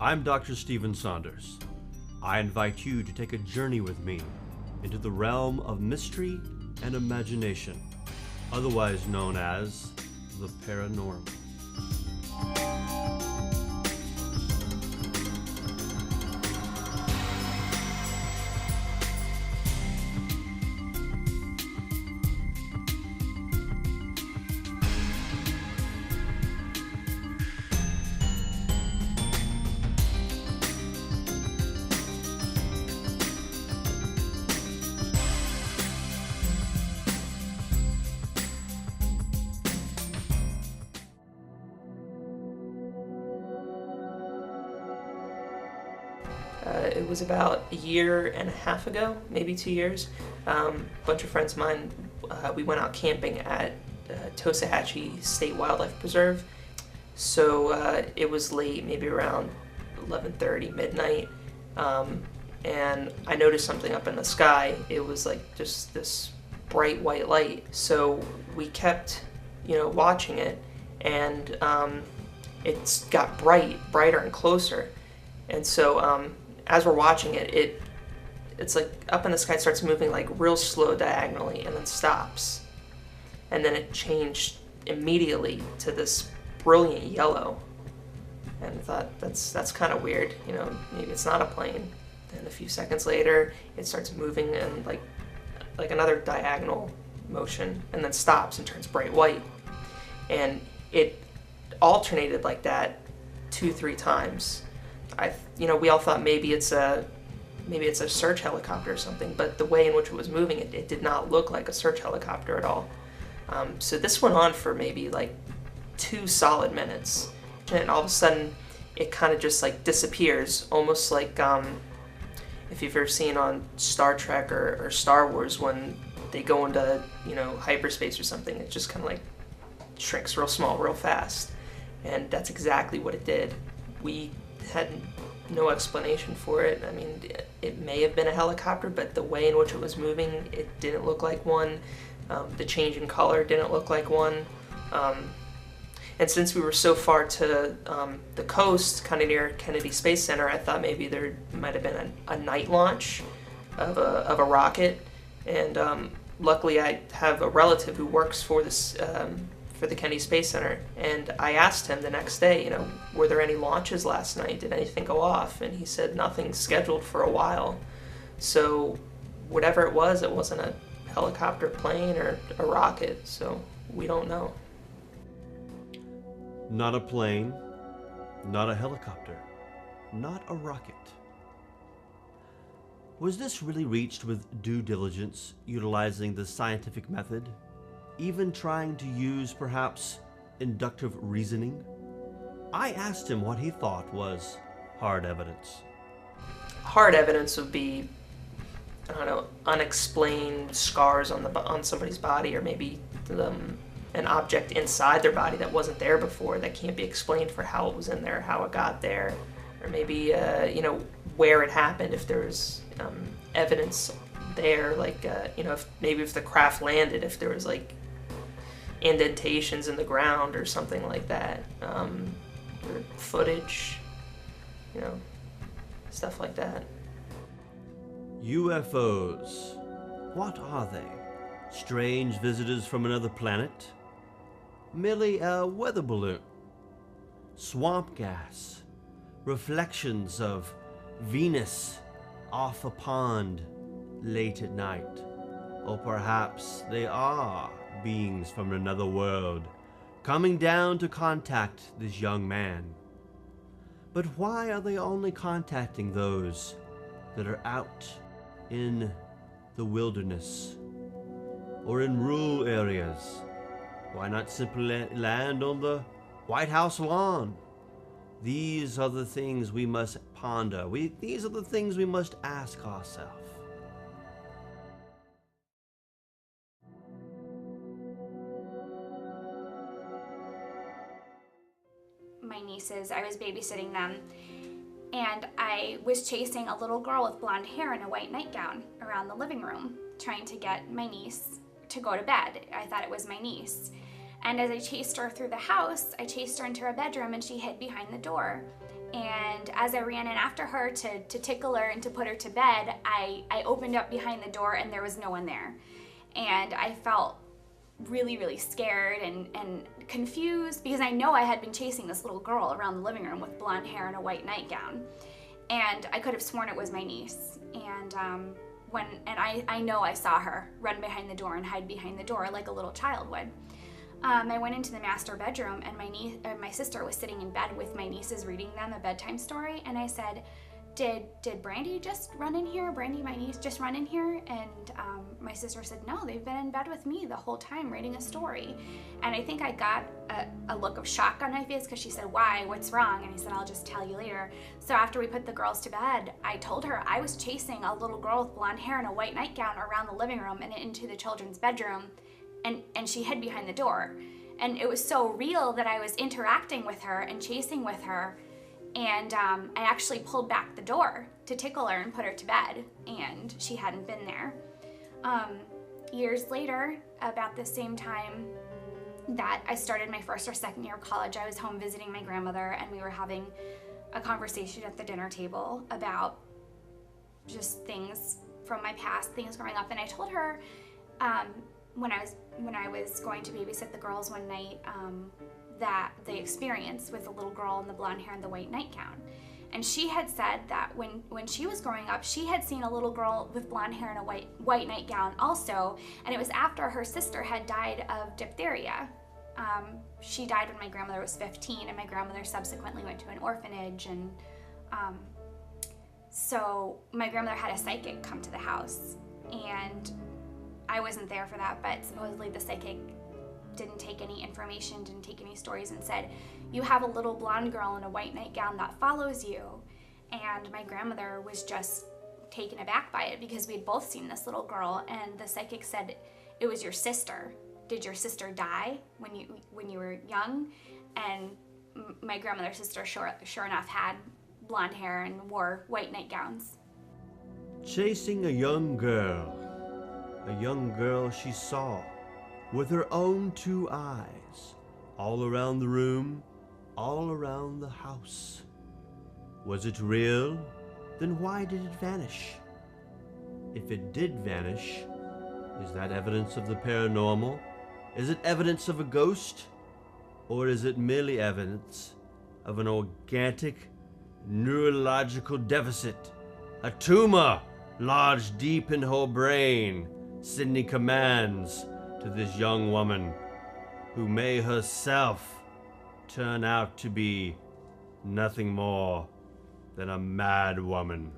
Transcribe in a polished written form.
I'm Dr. Stephen Saunders. I invite you to take a journey with me into the realm of mystery and imagination, otherwise known as the paranormal. It was about a year and a half ago, maybe 2 years. A bunch of friends of mine, we went out camping at Tosahatchee State Wildlife Preserve. So it was late, maybe around 11:30, midnight, and I noticed something up in the sky. It was like just this bright white light. So we kept, watching it, and it's got brighter and closer. And so as we're watching it, it's like up in the sky, it starts moving like real slow diagonally and then stops. And then it changed immediately to this brilliant yellow. And I thought, that's kind of weird, maybe it's not a plane. And a few seconds later, it starts moving in like another diagonal motion and then stops and turns bright white. And it alternated like that 2-3 times. We all thought maybe it's a search helicopter or something, but the way in which it was moving, it did not look like a search helicopter at all. So this went on for maybe like 2 solid minutes, and all of a sudden it kind of just like disappears, almost like if you've ever seen on Star Trek or Star Wars when they go into hyperspace or something, it just kind of like shrinks real small real fast. And that's exactly what it did. We had no explanation for it. I mean, it may have been a helicopter, but the way in which it was moving, it didn't look like one. The change in color didn't look like one. And since we were so far to the coast, kind of near Kennedy Space Center, I thought maybe there might have been a night launch of a rocket. And luckily, I have a relative who works for this for the Kennedy Space Center, and I asked him the next day, were there any launches last night? Did anything go off? And he said nothing's scheduled for a while. So whatever it wasn't a helicopter, plane, or a rocket, so we don't know. Not a plane, not a helicopter, not a rocket. Was this really reached with due diligence, utilizing the scientific method? Even trying to use, perhaps, inductive reasoning? I asked him what he thought was hard evidence. Hard evidence would be, unexplained scars on somebody's body, or maybe an object inside their body that wasn't there before, that can't be explained for how it was in there, how it got there, or maybe, where it happened, if there's evidence there, like, if the craft landed, if there was, like, indentations in the ground or something like that, or footage, stuff like that. UFOs. What are they? Strange visitors from another planet? Merely a weather balloon? Swamp gas? Reflections of Venus off a pond late at night? Or perhaps they are beings from another world coming down to contact this young man. But why are they only contacting those that are out in the wilderness or in rural areas? Why not simply land on the White House lawn? These are the things we must ponder. These are the things we must ask ourselves. My nieces, I was babysitting them, and I was chasing a little girl with blonde hair in a white nightgown around the living room, trying to get my niece to go to bed. I thought it was my niece. And as I chased her through the house, I chased her into her bedroom and she hid behind the door. And as I ran in after her to tickle her and to put her to bed, I opened up behind the door and there was no one there. And I felt really, really scared and confused because I know I had been chasing this little girl around the living room with blonde hair and a white nightgown. And I could have sworn it was my niece. And I know I saw her run behind the door and hide behind the door like a little child would. I went into the master bedroom and my sister was sitting in bed with my nieces reading them a bedtime story, and I said, did Brandy just run in here? Brandy, my niece, just run in here? And my sister said, no, they've been in bed with me the whole time reading a story. And I think I got a look of shock on my face because she said, why? What's wrong? And I said, I'll just tell you later. So after we put the girls to bed, I told her I was chasing a little girl with blonde hair and a white nightgown around the living room and into the children's bedroom. And she hid behind the door. And it was so real that I was interacting with her and chasing with her. And I actually pulled back the door to tickle her and put her to bed. And she hadn't been there. Years later, about the same time that I started my first or second year of college, I was home visiting my grandmother, and we were having a conversation at the dinner table about just things from my past, things growing up. And I told her, when I was going to babysit the girls one night, that the experience with the little girl in the blonde hair and the white nightgown. And she had said that when she was growing up, she had seen a little girl with blonde hair and a white nightgown also, and it was after her sister had died of diphtheria. She died when my grandmother was 15, and my grandmother subsequently went to an orphanage, and so my grandmother had a psychic come to the house, and I wasn't there for that, but supposedly the psychic didn't take any information, didn't take any stories, and said, you have a little blonde girl in a white nightgown that follows you. And my grandmother was just taken aback by it because we'd both seen this little girl, and the psychic said, it was your sister. Did your sister die when you were young? And my grandmother's sister sure enough had blonde hair and wore white nightgowns. Chasing a young girl she saw with her own two eyes, all around the room, all around the house. Was it real? Then why did it vanish? If it did vanish, is that evidence of the paranormal? Is it evidence of a ghost? Or is it merely evidence of an organic neurological deficit? A tumor lodged deep in her brain, sending commands to this young woman who may herself turn out to be nothing more than a mad woman.